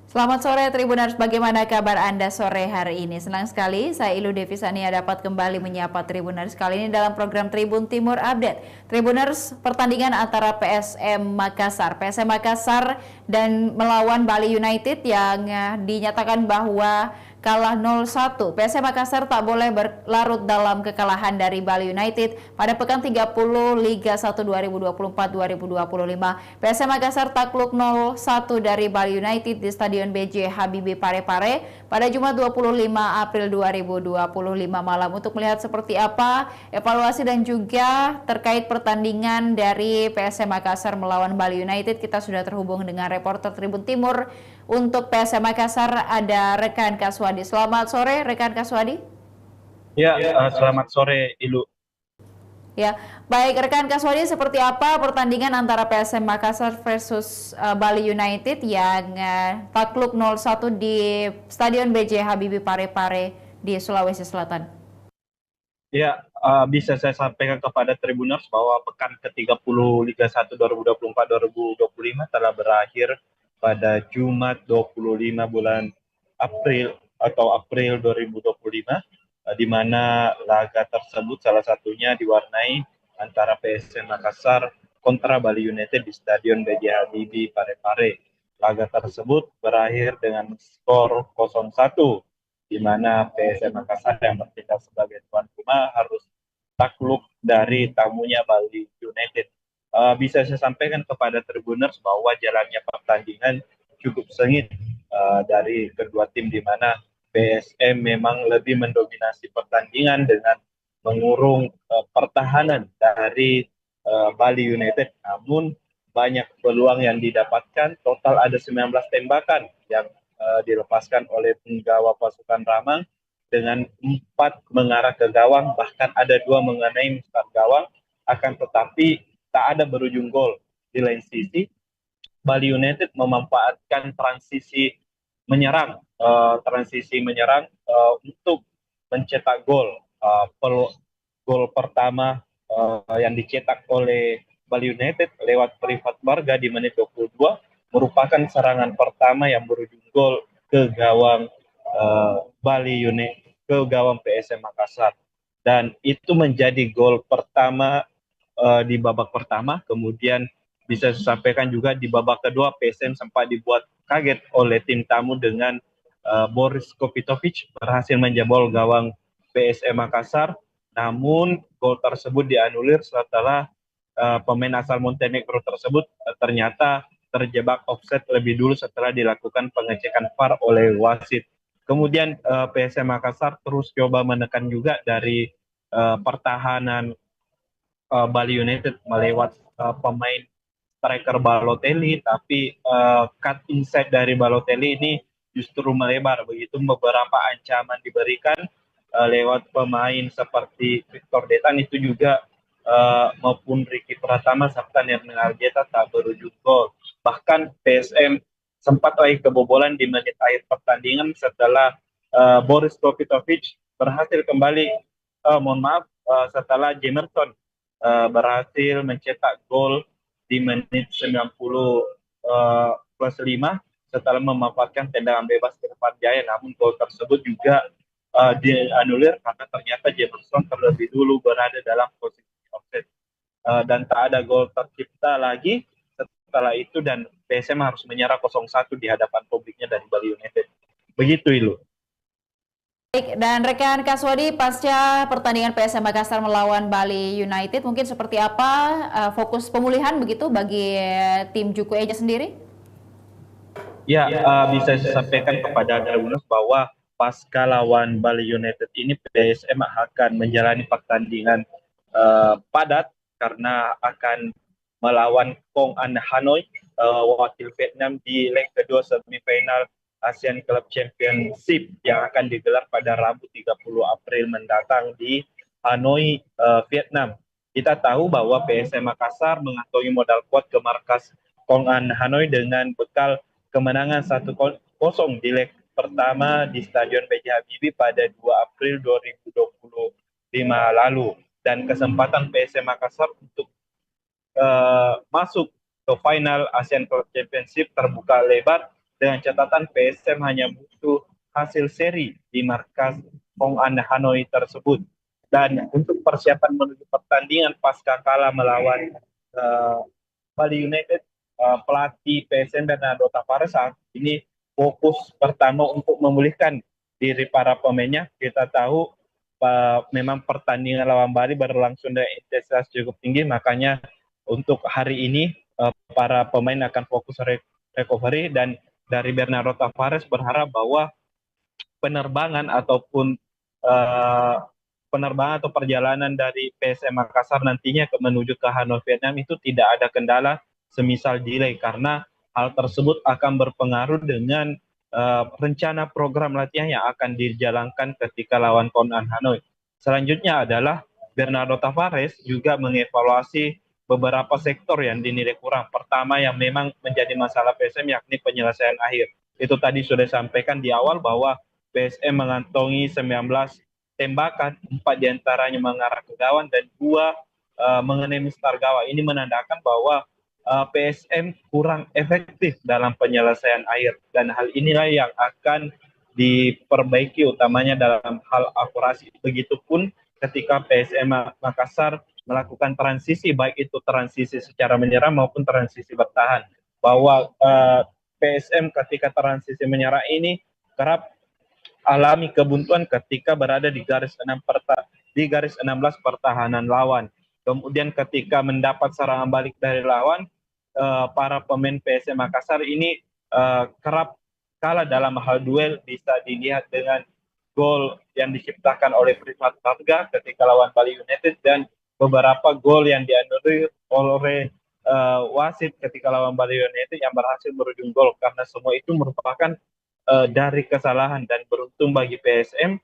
Selamat sore Tribuners, bagaimana kabar Anda sore hari ini? Senang sekali, saya Ilu Devisania dapat kembali menyapa Tribuners kali ini dalam program Tribun Timur Update. Tribuners, pertandingan antara PSM Makassar dan melawan Bali United yang dinyatakan bahwa kalah 0-1. PSM Makassar tak boleh berlarut dalam kekalahan dari Bali United pada pekan 30 Liga 1 2024-2025. PSM Makassar takluk 0-1 dari Bali United di Stadion BJ Habibie Parepare pada Jumat 25 April 2025 malam. Untuk melihat seperti apa evaluasi dan juga terkait pertandingan dari PSM Makassar melawan Bali United, kita sudah terhubung dengan reporter Tribun Timur. Untuk PSM Makassar ada rekan Kaswadi. Selamat sore rekan Kaswadi. Ya, selamat sore Ilu. Ya, baik rekan Kaswadi, seperti apa pertandingan antara PSM Makassar versus Bali United yang takluk 0-1 di Stadion BJ Habibie Parepare di Sulawesi Selatan? Ya, bisa saya sampaikan kepada Tribuners bahwa pekan ke-30 Liga 1 2024-2025 telah berakhir pada Jumat 25 bulan April atau April 2025, di mana laga tersebut salah satunya diwarnai antara PSM Makassar kontra Bali United di Stadion BJ Habibie Parepare. Laga tersebut berakhir dengan skor 0-1, di mana PSM Makassar yang bertindak sebagai tuan rumah harus takluk dari tamunya Bali United. Bisa saya sampaikan kepada Tribuners bahwa jalannya pertandingan cukup sengit dari kedua tim, di mana PSM memang lebih mendominasi pertandingan dengan mengurung pertahanan dari Bali United. Namun banyak peluang yang didapatkan, total ada 19 tembakan yang dilepaskan oleh penggawa pasukan Ramang, dengan 4 mengarah ke gawang, bahkan ada 2 mengenai mistar gawang, akan tetapi tak ada berujung gol. Di lain sisi, Bali United memanfaatkan transisi menyerang, untuk mencetak gol. Gol pertama yang dicetak oleh Bali United lewat privat warga di menit 22 merupakan serangan pertama yang berujung gol ke gawang Bali United, ke gawang PSM Makassar, dan itu menjadi gol pertama di babak pertama. Kemudian bisa disampaikan juga di babak kedua PSM sempat dibuat kaget oleh tim tamu dengan Boris Kopitovic berhasil menjebol gawang PSM Makassar, namun gol tersebut dianulir setelah pemain asal Montenegro tersebut ternyata terjebak offset lebih dulu setelah dilakukan pengecekan VAR oleh wasit. Kemudian PSM Makassar terus coba menekan juga dari pertahanan Bali United melewat pemain striker Balotelli, tapi cut inside dari Balotelli ini justru melebar. Begitu beberapa ancaman diberikan lewat pemain seperti Victor Detan itu juga, maupun Ricky Pratama serta Nernel Aljeta tak berujung gol. Bahkan PSM sempat raih kebobolan di menit akhir pertandingan setelah Boris Kopitovic berhasil kembali, setelah Jemerson berhasil mencetak gol di menit 90 plus 5 setelah memanfaatkan tendangan bebas ke depan Jaya. Namun gol tersebut juga dianulir karena ternyata Jefferson terlebih dulu berada dalam posisi offset, dan tak ada gol tercipta lagi setelah itu, dan PSM harus menyerah 0-1 di hadapan publiknya dari Bali United. Begitu Ilu. Baik, dan rekan Kaswadi, pasca pertandingan PSM Makassar melawan Bali United, mungkin seperti apa fokus pemulihan begitu bagi tim Juku Eja sendiri? Ya, bisa saya sampaikan kepada Tribuners bahwa pasca lawan Bali United ini PSM akan menjalani pertandingan padat karena akan melawan Kong An Hanoi, wakil Vietnam, di leg kedua semifinal Asian Club Championship yang akan digelar pada Rabu 30 April mendatang di Hanoi, Vietnam. Kita tahu bahwa PSM Makassar mengantongi modal kuat ke markas Kong An Hanoi dengan bekal kemenangan 1-0 di leg pertama di Stadion BJ Habibie pada 2 April 2025 lalu. Dan kesempatan PSM Makassar untuk masuk ke final Asian Club Championship terbuka lebar dengan catatan PSM hanya butuh hasil seri di markas Hong An Hanoi tersebut. Dan untuk persiapan menuju pertandingan pasca kalah melawan Bali United, pelatih PSM dan Nado Tavares saat ini fokus pertama untuk memulihkan diri para pemainnya. Kita tahu memang pertandingan lawan Bali berlangsung dengan intensitas cukup tinggi, makanya untuk hari ini para pemain akan fokus recovery, dan dari Bernardo Tavares berharap bahwa penerbangan ataupun penerbangan atau perjalanan dari PSM Makassar nantinya menuju ke Hanoi Vietnam itu tidak ada kendala semisal delay, karena hal tersebut akan berpengaruh dengan rencana program latihan yang akan dijalankan ketika lawan Hong An Hanoi. Selanjutnya adalah Bernardo Tavares juga mengevaluasi beberapa sektor yang dinilai kurang. Pertama yang memang menjadi masalah PSM yakni penyelesaian akhir. Itu tadi sudah disampaikan di awal bahwa PSM mengantongi 19 tembakan, 4 diantaranya mengarah ke gawang dan 2 mengenai mistar gawang. Ini menandakan bahwa PSM kurang efektif dalam penyelesaian air, dan hal inilah yang akan diperbaiki utamanya dalam hal akurasi. Begitupun ketika PSM Makassar melakukan transisi, baik itu transisi secara menyerang maupun transisi bertahan, bahwa PSM ketika transisi menyerang ini kerap alami kebuntuan ketika berada di garis 16 pertahanan lawan. Kemudian ketika mendapat serangan balik dari lawan, para pemain PSM Makassar ini kerap kalah dalam hal duel. Bisa dilihat dengan gol yang diciptakan oleh Privat Varga ketika lawan Bali United dan beberapa gol yang dianulir oleh wasit ketika lawan Bali United yang berhasil berujung gol, karena semua itu merupakan dari kesalahan, dan beruntung bagi PSM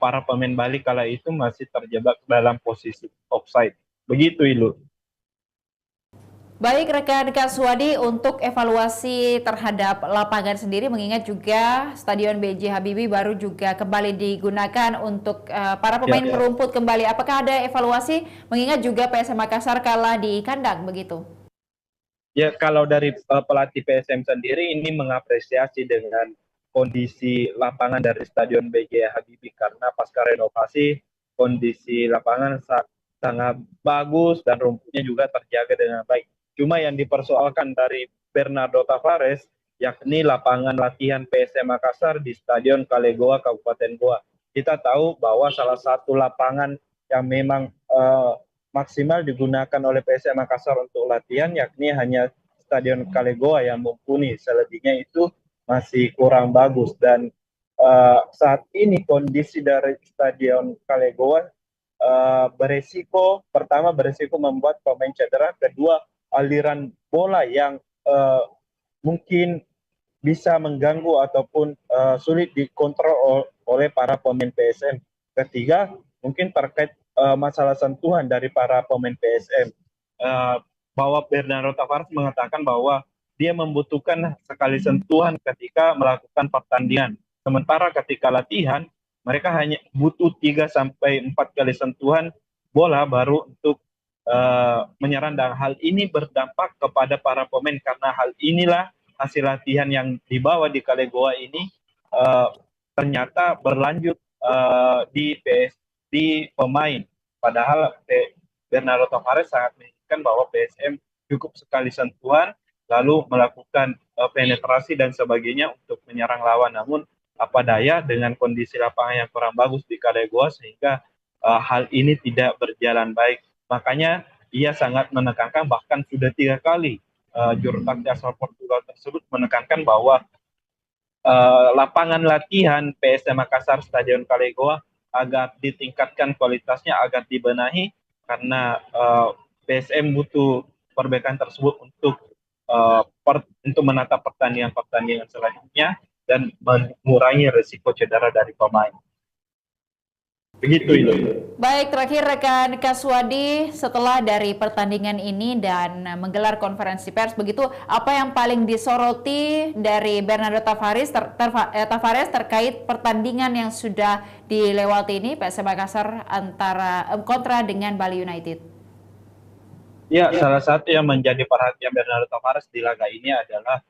para pemain Bali kala itu masih terjebak dalam posisi offside. Begitu Ilu. Baik rekan Kaswadi, untuk evaluasi terhadap lapangan sendiri, mengingat juga Stadion B.J. Habibie baru juga kembali digunakan untuk para pemain merumput kembali. Apakah ada evaluasi mengingat juga PSM Makassar kalah di kandang begitu? Ya, kalau dari pelatih PSM sendiri ini mengapresiasi dengan kondisi lapangan dari Stadion B.J. Habibie, karena pasca renovasi kondisi lapangan sangat bagus dan rumputnya juga terjaga dengan baik. Cuma yang dipersoalkan dari Bernardo Tavares yakni lapangan latihan PSM Makassar di Stadion Kalegoa Kabupaten Goa. Kita tahu bahwa salah satu lapangan yang memang maksimal digunakan oleh PSM Makassar untuk latihan yakni hanya Stadion Kalegoa yang mumpuni. Selebihnya itu masih kurang bagus, dan saat ini kondisi dari Stadion Kalegoa pertama beresiko membuat pemain cedera, kedua aliran bola yang mungkin bisa mengganggu ataupun sulit dikontrol oleh para pemain PSM. Ketiga, mungkin terkait masalah sentuhan dari para pemain PSM. Bahwa Bernardo Tavares mengatakan bahwa dia membutuhkan sekali sentuhan ketika melakukan pertandingan. Sementara ketika latihan, mereka hanya butuh 3-4 kali sentuhan bola baru untuk menyerang, dan hal ini berdampak kepada para pemain, karena hal inilah hasil latihan yang dibawa di Kalegoa ini ternyata berlanjut di pemain. Padahal Bernardo Tavares sangat menginginkan bahwa PSM cukup sekali sentuhan lalu melakukan penetrasi dan sebagainya untuk menyerang lawan. Namun apa daya dengan kondisi lapangan yang kurang bagus di Kalegoa sehingga hal ini tidak berjalan baik. Makanya ia sangat menekankan, bahkan sudah 3 kali juru taktik asal Portugal tersebut menekankan bahwa lapangan latihan PSM Makassar Stadion Kalegoa agar ditingkatkan kualitasnya, agar dibenahi, karena PSM butuh perbaikan tersebut untuk menata pertandingan selanjutnya dan mengurangi risiko cedera dari pemain. Begitu itu. Baik, terakhir rekan Kaswadi, setelah dari pertandingan ini dan menggelar konferensi pers begitu, apa yang paling disoroti dari Bernardo Tavares terkait pertandingan yang sudah dilewati ini PSM Makassar kontra dengan Bali United? Ya, salah satu yang menjadi perhatian Bernardo Tavares di laga ini adalah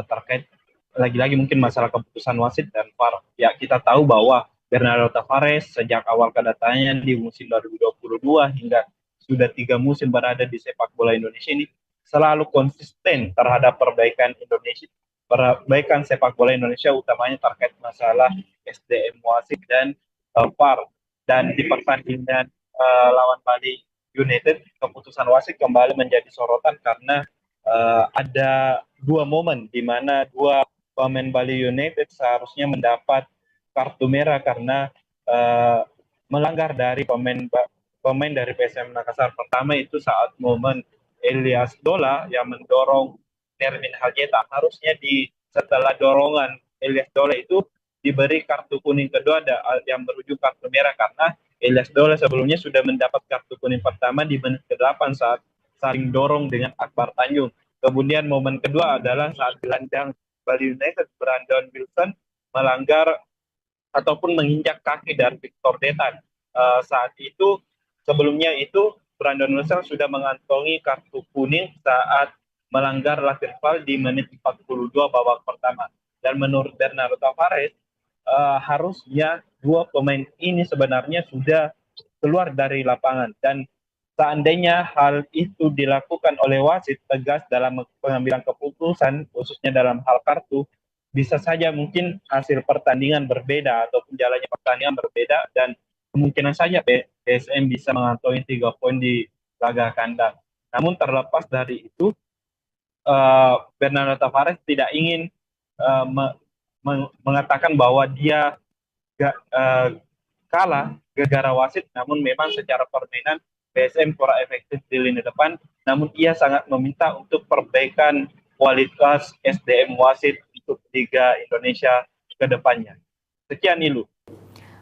terkait lagi-lagi mungkin masalah keputusan wasit dan VAR. Ya, kita tahu bahwa Bernardo Tavares sejak awal kedatangannya di musim 2022 hingga sudah 3 musim berada di sepak bola Indonesia ini selalu konsisten terhadap perbaikan Indonesia, perbaikan sepak bola Indonesia, utamanya terkait masalah SDM wasit dan VAR. Dan di pertandingan lawan Bali United, keputusan wasit kembali menjadi sorotan karena ada 2 momen di mana 2 pemain Bali United seharusnya mendapat kartu merah karena melanggar dari pemain dari PSM Makassar. Pertama itu saat momen Elias Dola yang mendorong Nermin Haljeta. Harusnya setelah dorongan Elias Dola itu diberi kartu kuning kedua yang berujung kartu merah karena Elias Dola sebelumnya sudah mendapat kartu kuning pertama di menit ke-8 saat saling dorong dengan Akbar Tanjung. Kemudian momen kedua adalah saat gelandang Bali United Brandon Wilson melanggar ataupun menginjak kaki dari Victor Detan. Saat itu sebelumnya itu Brandon Wilson sudah mengantongi kartu kuning saat melanggar lateral di menit 42 babak pertama. Dan menurut Bernardo Tavares, harusnya 2 pemain ini sebenarnya sudah keluar dari lapangan, dan seandainya hal itu dilakukan oleh wasit tegas dalam pengambilan keputusan, khususnya dalam hal kartu, bisa saja mungkin hasil pertandingan berbeda ataupun jalannya pertandingan berbeda, dan kemungkinan saja PSM bisa mengantongi 3 poin di laga kandang. Namun terlepas dari itu, Bernardo Tavares tidak ingin mengatakan bahwa dia kalah gara-gara wasit, namun memang secara permainan PSM kurang efektif di lini depan, namun ia sangat meminta untuk perbaikan kualitas SDM wasit untuk Liga Indonesia ke depannya. Sekian Ilu.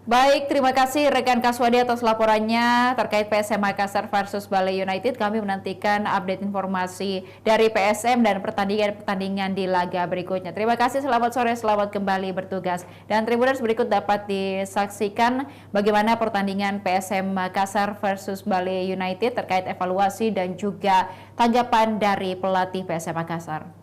Baik, terima kasih rekan Kaswadi atas laporannya terkait PSM Makassar versus Bali United. Kami menantikan update informasi dari PSM dan pertandingan di laga berikutnya. Terima kasih, selamat sore, selamat kembali bertugas. Dan Tribuners, berikut dapat disaksikan bagaimana pertandingan PSM Makassar versus Bali United terkait evaluasi dan juga tanggapan dari pelatih PSM Makassar.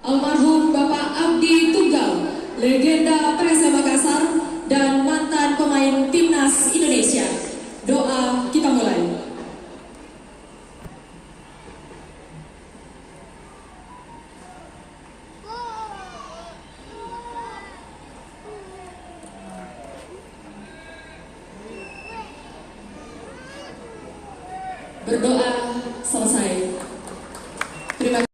Almarhum Bapak Abdi Tunggal, legenda PSM Makassar dan mantan pemain Timnas Indonesia. Doa kita mulai. Berdoa selesai. Terima kasih.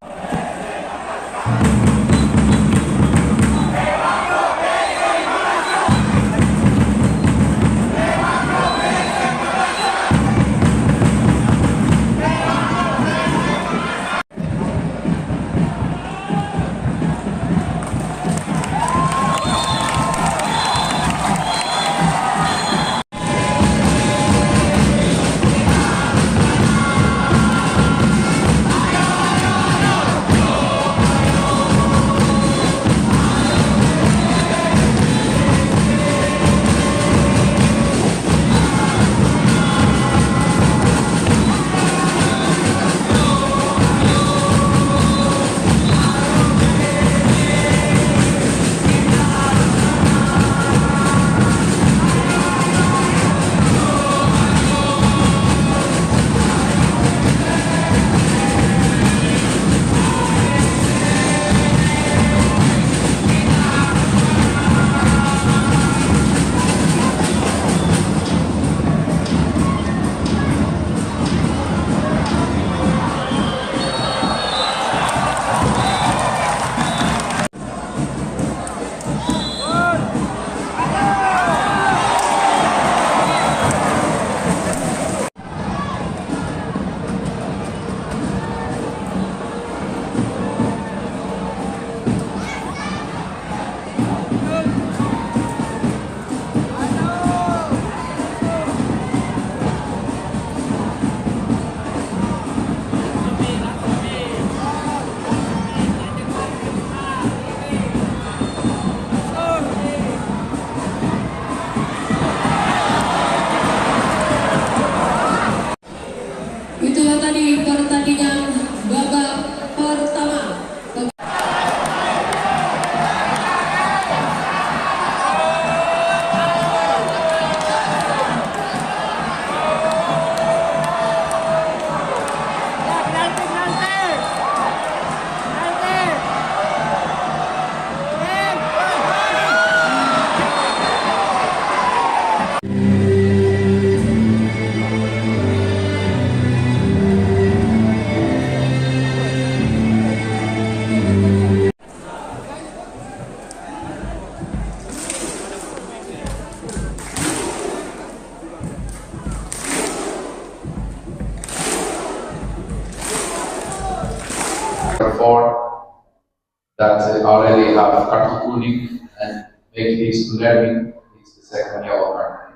already have kartu kuning and make this to learning, it's the second yellow card.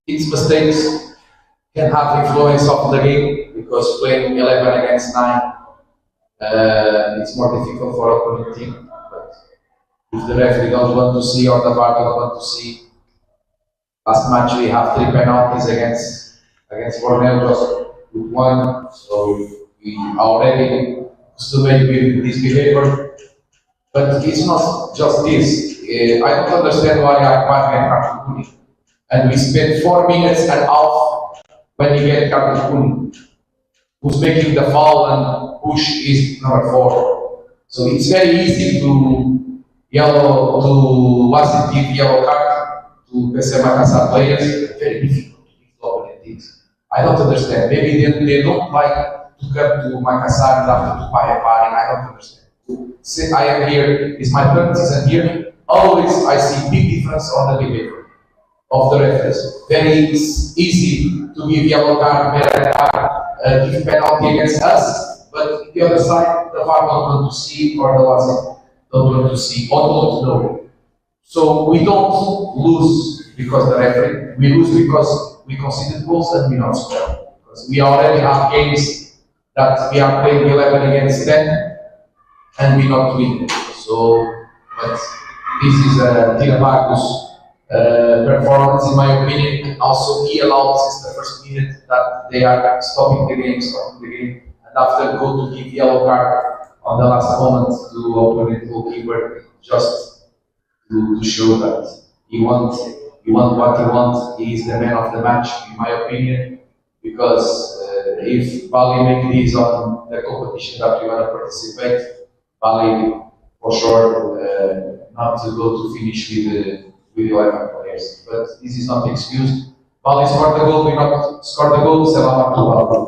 Its mistakes can have influence of the game because playing 11 against 9, it's more difficult for opponent team. But if the referee don't want to see or the VAR don't want to see, last match we have 3 penalties against Borneo, just with 1. So we already accustomed with this behavior. But it's not just this. I don't understand why I get kartu kuning. And we spent 4 minutes and a half when you get kartu kuning. Who's making the foul and push is number 4. So it's very easy to Wasit give yellow card to PSM Makassar players. Very difficult to give to opponent teams. I don't understand. Maybe they don't like to come to Makassar and after to buy a party. I don't understand. Since I am here, it's my third season here. Always I see big difference on the behavior of the referees. Very easy to give yellow card, red card, give penalty against us, but the other side, the VAR don't want to see or the Wasit don't want to see or don't know. So we don't lose because the referee, we lose because we conceded goals and we not score. Because we already have games that we are playing 11 against 10 and we not win. So, but this is a Tinabagus performance in my opinion. Also, he allowed since the first minute that they are stopping the game, and after go to give yellow card on the last moment to opponent goalkeeper just to show that he wants what he wants. He is the man of the match, in my opinion, because if Bali make this on the competition that we want to participate, Bali for sure not to go to finish with 11 players. But this is not excuse. Bali scored the goal, we not scored the goal, selamat to Bali.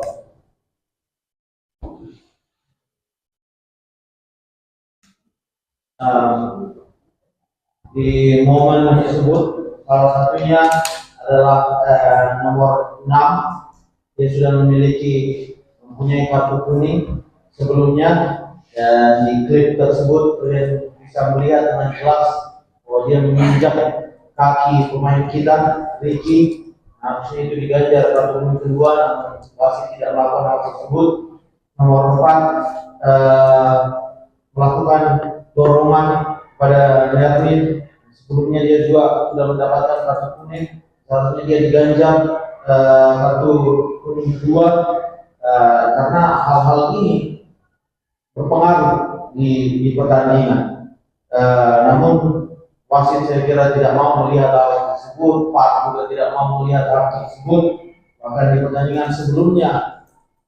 Di momen tersebut salah satunya adalah nomor 6. Dia sudah mempunyai kartu kuning sebelumnya, dan di klip tersebut kalian bisa melihat dengan jelas bahwa dia menginjak kaki pemain kita, Ricky. Harusnya itu diganjar kartu kuning kedua, namun wasit tidak melakukan hal tersebut. Nomor 4 melakukan dorongan pada Nermin. Sebelumnya dia juga sudah mendapatkan kartu kuning, seharusnya dia diganjar kartu kuning kedua, karena hal-hal ini berpengaruh di pertandingan. Namun wasit saya kira tidak mau melihat hal tersebut, VAR juga tidak mau melihat hal tersebut. Bahkan di pertandingan sebelumnya,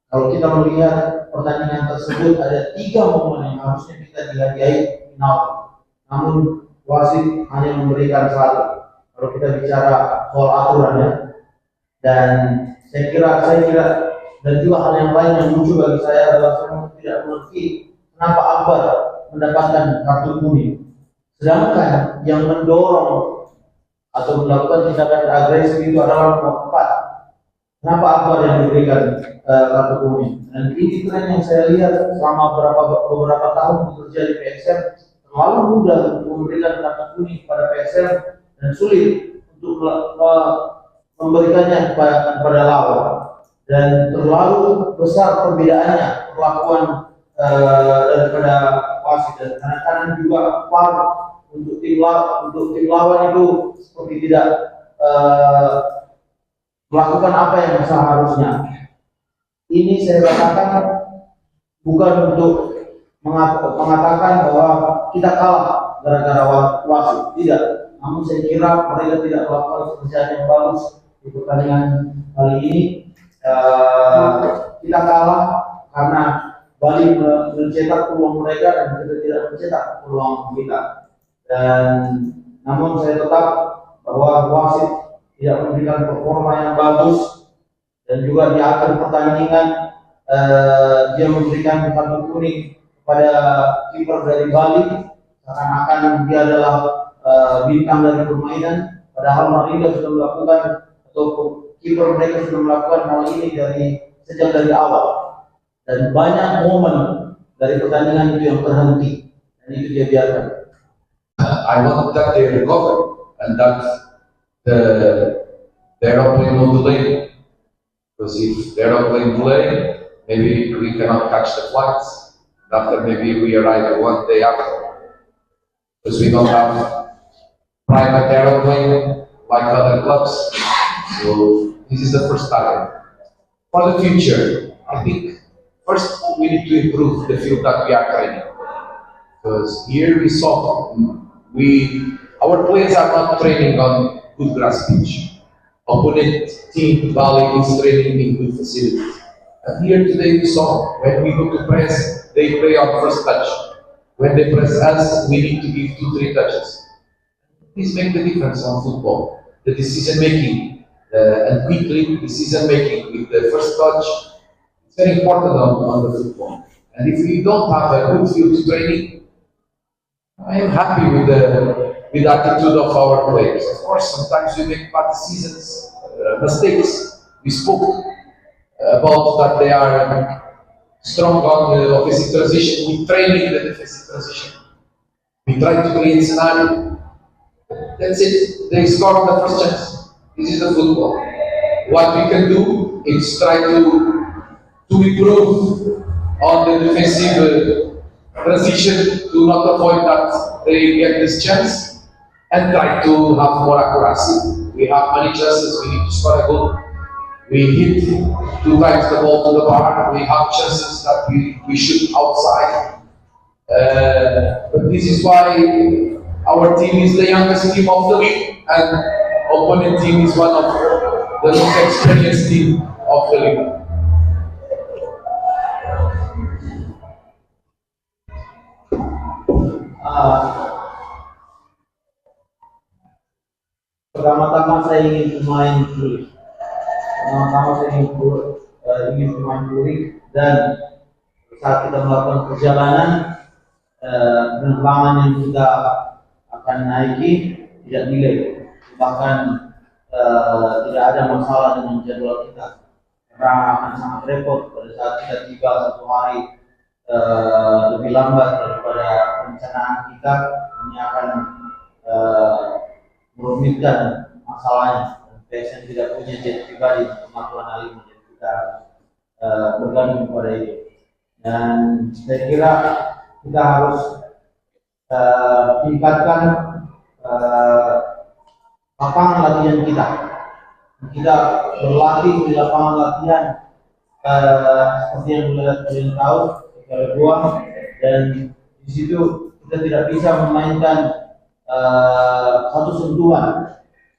kalau kita melihat pertandingan tersebut, ada 3 momen yang harusnya kita dihadiahi final. Namun wasit hanya memberikan 1. Kalau kita bicara soal aturannya, dan saya kira dan juga hal yang lain yang lucu bagi saya adalah saya tidak mengerti kenapa Akbar mendapatkan kartu kuning, sedangkan yang mendorong atau melakukan tindakan agresif itu adalah nomor 4. Kenapa Akbar yang diberikan kartu kuning? Dan ini tren yang saya lihat selama beberapa tahun bekerja di PSM, terlalu mudah untuk memberikan kartu kuning kepada PSM dan sulit untuk memberikannya kepada lawan, dan terlalu besar perbedaannya perlakuan daripada wasit. Dan kadang-kadang juga VAR untuk tim lawan itu seperti tidak melakukan apa yang seharusnya. Ini saya katakan bukan untuk mengatakan bahwa kita kalah gara-gara wasit, tidak. Namun saya kira mereka tidak melakukan pekerjaan yang bagus di pertandingan kali ini. Kita kalah karena Bali mencetak peluang mereka dan kita tidak mencetak peluang kita. Dan namun saya tetap bahwa wasit tidak memberikan performa yang bagus, dan juga di akhir pertandingan dia memberikan kartu kuning kepada kiper dari Bali, seakan-akan dia adalah bintang dari permainan, padahal mereka sudah melakukan, atau kiper mereka sudah melakukan hal ini sejak dari awal. Dan banyak momen dari pertandingan itu yang terhenti. dan itu dia biarkan. I want that they recover and that the aeroplane will delay. Because if the aeroplane delay, maybe we cannot catch the flights. After maybe we arrive one day after. Because we don't have private aeroplane like other clubs. So this is the first target. For the future, I think first we need to improve the field that we are training. Because here we saw our players are not training on good grass pitch. Opponent team Bali is training in good facilities. And here today we saw when we go to press, they play on first touch. When they press us, we need to give 2-3 touches. This makes the difference on football. The decision making and quickly decision making with the first touch. It's very important on the football. And if we don't have a good field training, I am happy with the attitude of our players. Of course, sometimes we make bad decisions, mistakes. We spoke about that they are strong on the offensive transition. We training the defensive transition. We try to create scenario. That's it. They score on the first chance. This is the football. What we can do is try to improve on the defensive transition to not avoid that they get this chance and try to have more accuracy. We have many chances. We need to score a goal. We hit 2 times the ball to the bar. We have chances that we shoot outside. But this is why our team is the youngest team of the league, and opponent team is one of the most experienced team of the league. Pertama-tama saya ingin pemain pulih. Ingin pemain pulih, dan saat kita melakukan perjalanan, penerbangan yang kita akan naiki tidak delay, bahkan tidak ada masalah dengan jadwal kita, karena akan sangat repot pada saat kita tiba 1 hari lebih lambat daripada perencanaan kita. Ini akan merumitkan masalahnya. PSN tidak punya jet pribadi untuk melakukan hal ini, jadi kita bergantung pada itu. Dan saya kira kita harus tingkatkan lapangan latihan kita. Kita berlatih di lapangan latihan seperti yang kalian tahu, Gua, dan di situ kita tidak bisa memainkan satu sentuhan.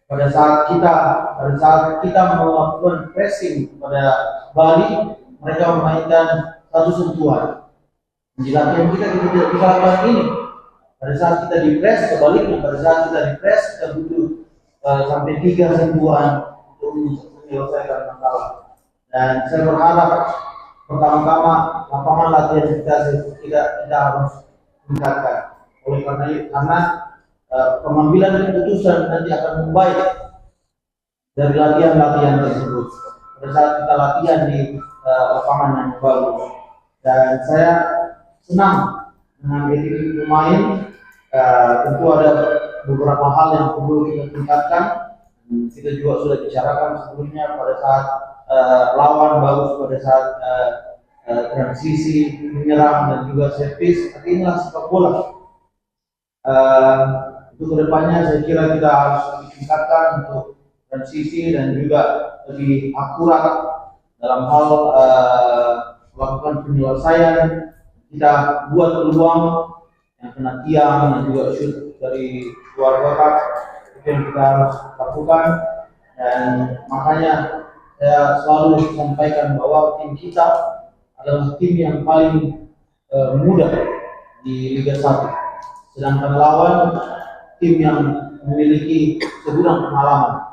Pada saat kita melakukan pressing pada Bali, mereka memainkan satu sentuhan. Di latihan kita tidak bisa lakukan ini. Pada saat kita di press, sebaliknya pada saat kita di press, kita butuh sampai 3 sentuhan untuk menyelesaikan masalah. Dan saya berharap pertama-tama lapangan latihan kita harus tingkatkan. Karena pengambilan keputusan nanti akan membaik dari latihan-latihan tersebut pada saat kita latihan di lapangan yang baru. Dan saya senang dengan attitude pemain. Tentu ada beberapa hal yang perlu kita tingkatkan. Kita juga sudah bicarakan sebelumnya pada saat lawan bagus, pada saat transisi, menyerang, dan juga servis. Inilah sepak bola. Untuk kedepannya saya kira kita harus lebih tingkatkan untuk transisi dan juga lebih akurat dalam hal melakukan penyelesaian. Kita buat peluang yang kena tiang dan juga shoot dari luar kotak, itu yang kita harus lakukan. Dan makanya saya selalu sampaikan bahwa tim kita adalah tim yang paling muda di Liga 1, sedangkan lawan tim yang memiliki segudang pengalaman.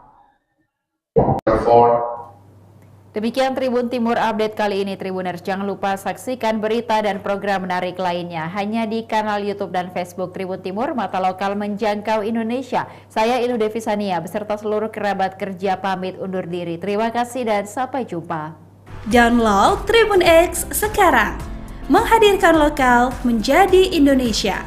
Demikian Tribun Timur Update kali ini, Tribuners. Jangan lupa saksikan berita dan program menarik lainnya hanya di kanal YouTube dan Facebook Tribun Timur, mata lokal menjangkau Indonesia. Saya Ilu Devisania beserta seluruh kerabat kerja pamit undur diri. Terima kasih dan sampai jumpa. Download Tribun X sekarang, menghadirkan lokal menjadi Indonesia.